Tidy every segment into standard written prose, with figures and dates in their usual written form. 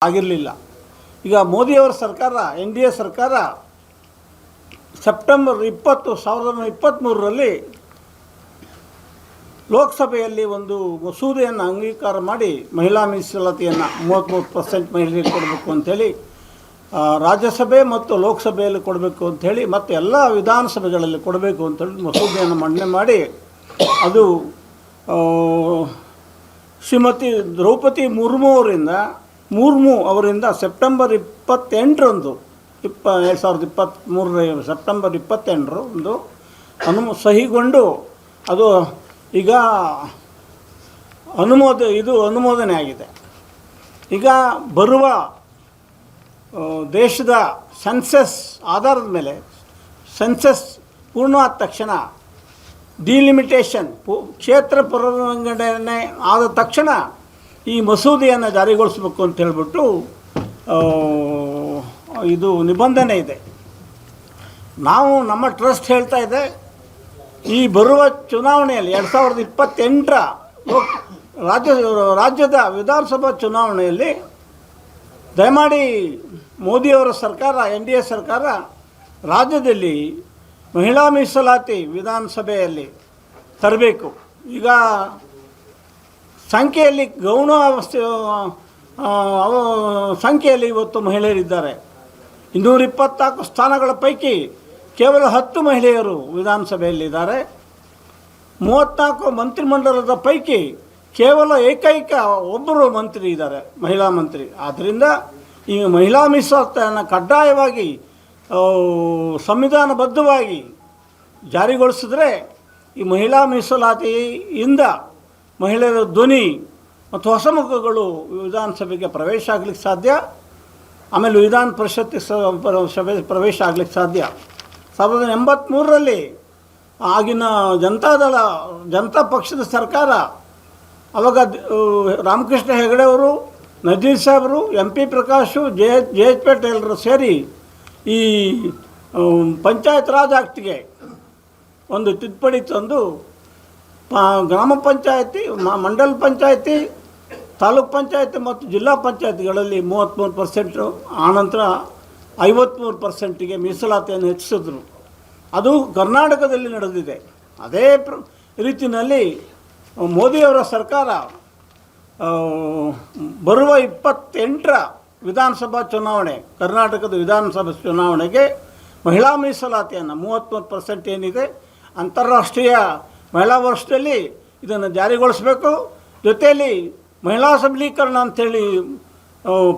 ಆಗಿರಲಿಲ್ಲ. ಈಗ ಮೋದಿಯವರ ಸರ್ಕಾರ NDA ಸರ್ಕಾರ ಸೆಪ್ಟೆಂಬರ್ 20, 2023ರಲ್ಲಿ ಲೋಕಸಭೆಯಲ್ಲಿ ಒಂದು ಮಸೂದೆಯನ್ನು ಅಂಗೀಕಾರ ಮಾಡಿ ಮಹಿಳಾ ಮೀಸಲಾತಿಯನ್ನು 33% ಮಹಿಳೆಯರಿಗೆ ಕೊಡಬೇಕು ಅಂಥೇಳಿ ರಾಜ್ಯಸಭೆ ಮತ್ತು ಲೋಕಸಭೆಯಲ್ಲಿ ಕೊಡಬೇಕು ಅಂಥೇಳಿ ಮತ್ತು ಎಲ್ಲ ವಿಧಾನಸಭೆಗಳಲ್ಲಿ ಕೊಡಬೇಕು ಅಂತೇಳಿ ಮಸೂದೆಯನ್ನು ಮಂಡನೆ ಮಾಡಿ ಅದು ಶ್ರೀಮತಿ ದ್ರೌಪದಿ ಮುರ್ಮು ಅವರಿಂದ ಸೆಪ್ಟೆಂಬರ್ 28ರಂದು 2023 ಸೆಪ್ಟೆಂಬರ್ 28ರಂದು ಸಹಿಗೊಂಡು ಅದು ಈಗ ಅನುಮೋದನೆ ಆಗಿದೆ. ಈಗ ಬರುವ ದೇಶದ ಸೆನ್ಸಸ್ ಆಧಾರದ ಮೇಲೆ ಸೆನ್ಸಸ್ ಪೂರ್ಣ ಆದ ತಕ್ಷಣ ಡಿಲಿಮಿಟೇಷನ್ ಕ್ಷೇತ್ರ ಪುನರ್ವಿಂಗಡಣೆ ಆದ ತಕ್ಷಣ ಈ ಮಸೂದೆಯನ್ನು ಜಾರಿಗೊಳಿಸಬೇಕು ಅಂತ ಹೇಳ್ಬಿಟ್ಟು ಇದು ನಿಬಂಧನೆ ಇದೆ. ನಾವು ನಮ್ಮ ಟ್ರಸ್ಟ್ ಹೇಳ್ತಾ ಇದೆ, ಈ ಬರುವ ಚುನಾವಣೆಯಲ್ಲಿ 2028ರ ರಾಜ್ಯದ ವಿಧಾನಸಭಾ ಚುನಾವಣೆಯಲ್ಲಿ ದಯಮಾಡಿ ಮೋದಿಯವರ ಸರ್ಕಾರ NDA ಸರ್ಕಾರ ರಾಜ್ಯದಲ್ಲಿ ಮಹಿಳಾ ಮೀಸಲಾತಿ ವಿಧಾನಸಭೆಯಲ್ಲಿ ತರಬೇಕು. ಈಗ ಸಂಖ್ಯೆಯಲ್ಲಿ ಗೌಣ ಸಂಖ್ಯೆಯಲ್ಲಿ ಇವತ್ತು ಮಹಿಳೆಯರಿದ್ದಾರೆ. 224 ಸ್ಥಾನಗಳ ಪೈಕಿ ಕೇವಲ 10 ಮಹಿಳೆಯರು ವಿಧಾನಸಭೆಯಲ್ಲಿದ್ದಾರೆ. 34 ಮಂತ್ರಿಮಂಡಲದ ಪೈಕಿ ಕೇವಲ ಏಕೈಕ ಒಬ್ಬರು ಮಂತ್ರಿ ಇದ್ದಾರೆ, ಮಹಿಳಾ ಮಂತ್ರಿ. ಆದ್ದರಿಂದ ಈ ಮಹಿಳಾ ಮೀಸಲಾತಿಯನ್ನು ಕಡ್ಡಾಯವಾಗಿ ಸಂವಿಧಾನಬದ್ಧವಾಗಿ ಜಾರಿಗೊಳಿಸಿದ್ರೆ ಈ ಮಹಿಳಾ ಮೀಸಲಾತಿಯಿಂದ ಮಹಿಳೆಯರ ಧ್ವನಿ ಮತ್ತು ಹೊಸ ಮುಖಗಳು ವಿಧಾನಸಭೆಗೆ ಪ್ರವೇಶ ಆಗಲಿಕ್ಕೆ ಸಾಧ್ಯ. ಆಮೇಲೆ ವಿಧಾನ ಪರಿಷತ್ತಿಗೆ ಪ್ರವೇಶ ಆಗಲಿಕ್ಕೆ ಸಾಧ್ಯ. 1983ರಲ್ಲಿ ಆಗಿನ ಜನತಾ ಪಕ್ಷದ ಸರ್ಕಾರ, ಅವಾಗ ರಾಮಕೃಷ್ಣ ಹೆಗಡೆ ಅವರು, ನಜೀರ್ ಸಾಹೇಬರು, MP ಪ್ರಕಾಶು, JH ಪಟೇಲರು ಸೇರಿ ಈ ಪಂಚಾಯತ್ ರಾಜ್ ಆಕ್ಟ್ಗೆ ಒಂದು ತಿದ್ದುಪಡಿ ತಂದು ಗ್ರಾಮ ಪಂಚಾಯತಿ, ಮಂಡಲ ಪಂಚಾಯತಿ, ತಾಲೂಕ್ ಪಂಚಾಯತಿ ಮತ್ತು ಜಿಲ್ಲಾ ಪಂಚಾಯತಿಗಳಲ್ಲಿ 33%, ಆನಂತರ 53%ಗೆ ಮೀಸಲಾತಿಯನ್ನು ಹೆಚ್ಚಿಸಿದ್ರು. ಅದು ಕರ್ನಾಟಕದಲ್ಲಿ ನಡೆದಿದೆ. ಅದೇ ರೀತಿಯಲ್ಲಿ ಮೋದಿಯವರ ಸರ್ಕಾರ ಬರುವ 28ರ ವಿಧಾನಸಭಾ ಚುನಾವಣೆ, ಕರ್ನಾಟಕದ ವಿಧಾನಸಭಾ ಚುನಾವಣೆಗೆ ಮಹಿಳಾ ಮೀಸಲಾತಿಯನ್ನು 33% ಏನಿದೆ ಅಂತಾರಾಷ್ಟ್ರೀಯ ಮಹಿಳಾ ವರ್ಷದಲ್ಲಿ ಇದನ್ನು ಜಾರಿಗೊಳಿಸಬೇಕು. ಜೊತೆಯಲ್ಲಿ ಮಹಿಳಾ ಸಬಲೀಕರಣ ಅಂಥೇಳಿ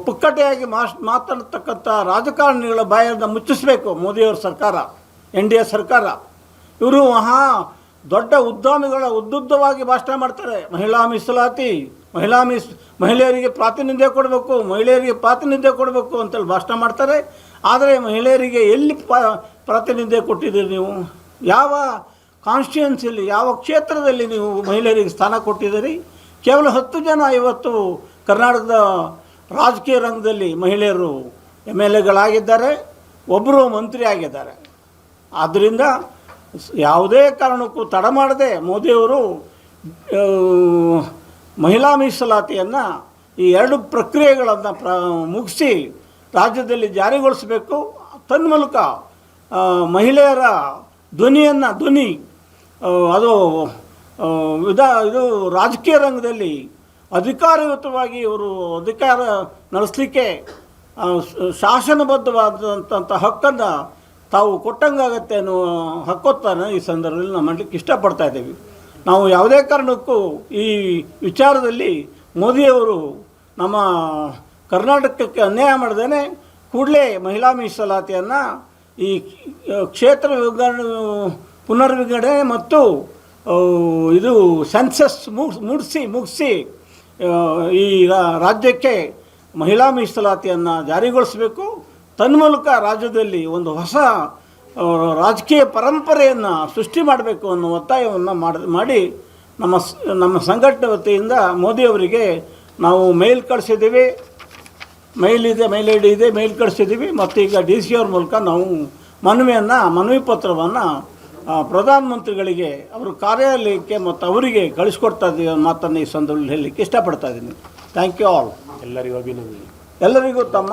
ಪುಕ್ಕಟೆಯಾಗಿ ಮಾತಾಡ್ತಕ್ಕಂಥ ರಾಜಕಾರಣಿಗಳ ಬಾಯನ್ನು ಮುಚ್ಚಿಸಬೇಕು ಮೋದಿಯವರ ಸರ್ಕಾರ, NDA ಸರ್ಕಾರ. ಇವರು ದೊಡ್ಡ ಉದ್ದುದ್ದವಾಗಿ ಭಾಷಣ ಮಾಡ್ತಾರೆ. ಮಹಿಳಾ ಮೀಸಲಾತಿ, ಮಹಿಳೆಯರಿಗೆ ಪ್ರಾತಿನಿಧ್ಯ ಕೊಡಬೇಕು ಅಂತೇಳಿ ಭಾಷಣ ಮಾಡ್ತಾರೆ. ಆದರೆ ಮಹಿಳೆಯರಿಗೆ ಎಲ್ಲಿ ಪ್ರಾತಿನಿಧ್ಯ ಕೊಟ್ಟಿದ್ದೀರಿ ನೀವು? ಯಾವ ಕಾನ್ಸ್ಟಿಟ್ಯೂನ್ಸಿಯಲ್ಲಿ, ಯಾವ ಕ್ಷೇತ್ರದಲ್ಲಿ ನೀವು ಮಹಿಳೆಯರಿಗೆ ಸ್ಥಾನ ಕೊಟ್ಟಿದ್ದೀರಿ? ಕೇವಲ 10 ಜನ ಇವತ್ತು ಕರ್ನಾಟಕದ ರಾಜಕೀಯ ರಂಗದಲ್ಲಿ ಮಹಿಳೆಯರು MLAಗಳಾಗಿದ್ದಾರೆ, ಒಬ್ಬರು ಮಂತ್ರಿ ಆಗಿದ್ದಾರೆ. ಆದ್ದರಿಂದ ಯಾವುದೇ ಕಾರಣಕ್ಕೂ ತಡ ಮಾಡದೆ ಮೋದಿಯವರು ಮಹಿಳಾ ಮೀಸಲಾತಿಯನ್ನು ಈ 2 ಪ್ರಕ್ರಿಯೆಗಳನ್ನು ಮುಗಿಸಿ ರಾಜ್ಯದಲ್ಲಿ ಜಾರಿಗೊಳಿಸಬೇಕು. ತನ್ಮೂಲಕ ಮಹಿಳೆಯರ ಧ್ವನಿ ಅದು ಇದು ರಾಜಕೀಯ ರಂಗದಲ್ಲಿ ಅಧಿಕಾರಯುತವಾಗಿ ಇವರು ಅಧಿಕಾರ ನಡೆಸಲಿಕ್ಕೆ ಶಾಸನಬದ್ಧವಾದಂಥ ಹಕ್ಕನ್ನು ತಾವು ಕೊಟ್ಟಂಗಾಗತ್ತೆ ಅನ್ನುವ ಹಕ್ಕೊತ್ತಾನೆ ಈ ಸಂದರ್ಭದಲ್ಲಿ ನಾವು ಮಾಡಲಿಕ್ಕೆ ಇಷ್ಟಪಡ್ತಾ ಇದ್ದೀವಿ. ನಾವು ಯಾವುದೇ ಕಾರಣಕ್ಕೂ ಈ ವಿಚಾರದಲ್ಲಿ ಮೋದಿಯವರು ನಮ್ಮ ಕರ್ನಾಟಕಕ್ಕೆ ಅನ್ಯಾಯ ಮಾಡ್ದೇನೆ ಕೂಡಲೇ ಮಹಿಳಾ ಮೀಸಲಾತಿಯನ್ನು ಈ ಕ್ಷೇತ್ರ ಪುನರ್ವಿಂಗಡಣೆ ಮತ್ತು ಇದು ಸೆನ್ಸಸ್ ಮುಗಿಸಿ ಈ ರಾಜ್ಯಕ್ಕೆ ಮಹಿಳಾ ಮೀಸಲಾತಿಯನ್ನು ಜಾರಿಗೊಳಿಸಬೇಕು. ತನ್ಮೂಲಕ ರಾಜ್ಯದಲ್ಲಿ ಒಂದು ಹೊಸ ರಾಜಕೀಯ ಪರಂಪರೆಯನ್ನು ಸೃಷ್ಟಿ ಮಾಡಬೇಕು ಅನ್ನೋ ಒತ್ತಾಯವನ್ನು ಮಾಡಿ ನಮ್ಮ ಸಂಘಟನೆ ವತಿಯಿಂದ ಮೋದಿಯವರಿಗೆ ನಾವು ಮೇಲ್ ಕಳಿಸಿದ್ದೀವಿ. ಮೇಲ್ ID ಇದೆ, ಮೇಲ್ ಕಳಿಸಿದ್ದೀವಿ. ಮತ್ತು ಈಗ DC ಅವ್ರ ಮೂಲಕ ನಾವು ಮನವಿ ಪತ್ರವನ್ನು ಪ್ರಧಾನಮಂತ್ರಿಗಳಿಗೆ ಅವರ ಕಾರ್ಯಾಲಯಕ್ಕೆ ಮತ್ತು ಅವರಿಗೆ ಕಳಿಸ್ಕೊಡ್ತಾ ಇದ್ದೀವಿ ಮಾತನ್ನು ಈ ಸಂದರ್ಭದಲ್ಲಿ ಹೇಳಲಿಕ್ಕೆ ಇಷ್ಟಪಡ್ತಾ ಇದ್ದೀನಿ. Thank you all. ಎಲ್ಲರಿಗೂ ಅಭಿನಂದನೆ. ಎಲ್ಲರಿಗೂ ತಮ್ಮ